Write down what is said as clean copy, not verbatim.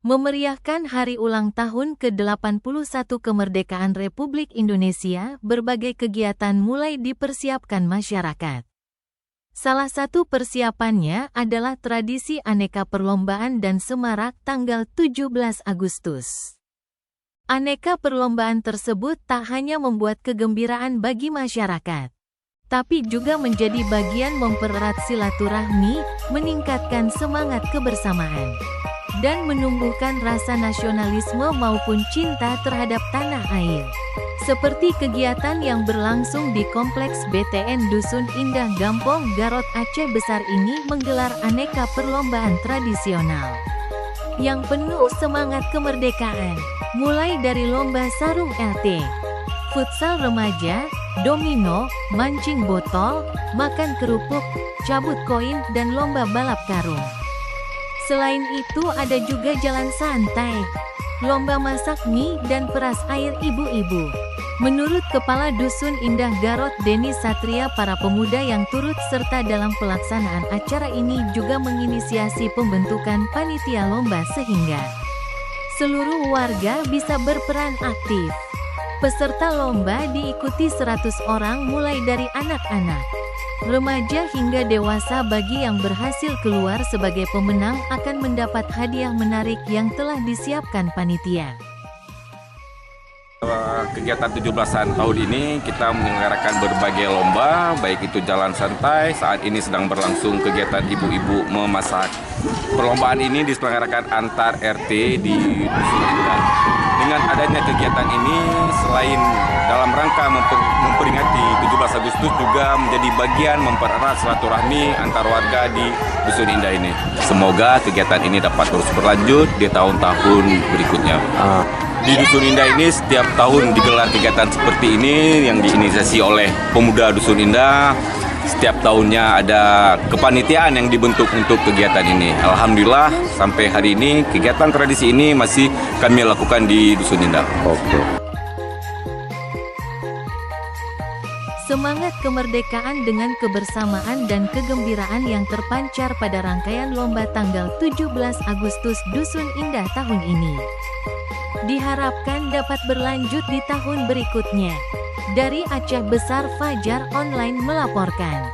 Memeriahkan hari ulang tahun ke-81 kemerdekaan Republik Indonesia, berbagai kegiatan mulai dipersiapkan masyarakat. Salah satu persiapannya adalah tradisi aneka perlombaan dan semarak tanggal 17 Agustus. Aneka perlombaan tersebut tak hanya membuat kegembiraan bagi masyarakat, tapi juga menjadi bagian mempererat silaturahmi, meningkatkan semangat kebersamaan, dan menumbuhkan rasa nasionalisme maupun cinta terhadap tanah air. Seperti kegiatan yang berlangsung di Kompleks BTN Dusun Indah Gampong Garot Aceh Besar ini menggelar aneka perlombaan tradisional yang penuh semangat kemerdekaan, mulai dari lomba sarung LT, futsal remaja, domino, mancing botol, makan kerupuk, cabut koin, dan lomba balap karung. Selain itu ada juga jalan santai, lomba masak mie, dan peras air ibu-ibu. Menurut Kepala Dusun Indah Garot Deni Satria, para pemuda yang turut serta dalam pelaksanaan acara ini juga menginisiasi pembentukan panitia lomba sehingga seluruh warga bisa berperan aktif. Peserta lomba diikuti 100 orang mulai dari anak-anak, remaja hingga dewasa. Bagi yang berhasil keluar sebagai pemenang akan mendapat hadiah menarik yang telah disiapkan panitia. Kegiatan 17-an tahun ini kita menyelenggarakan berbagai lomba, baik itu jalan santai. Saat ini sedang berlangsung kegiatan ibu-ibu memasak. Perlombaan ini diselenggarakan antar RT di Dusun Indah. Dengan adanya kegiatan ini, selain dalam rangka memperingati 17 Agustus, juga menjadi bagian mempererat silaturahmi antar warga di Dusun Indah ini. Semoga kegiatan ini dapat terus berlanjut di tahun-tahun berikutnya. Di Dusun Indah ini setiap tahun digelar kegiatan seperti ini yang diinisiasi oleh pemuda Dusun Indah. Setiap tahunnya ada kepanitiaan yang dibentuk untuk kegiatan ini. Alhamdulillah sampai hari ini kegiatan tradisi ini masih kami lakukan di Dusun Indah. Semangat kemerdekaan dengan kebersamaan dan kegembiraan yang terpancar pada rangkaian lomba tanggal 17 Agustus Dusun Indah tahun ini diharapkan dapat berlanjut di tahun berikutnya. Dari Aceh Besar, Fajar Online melaporkan.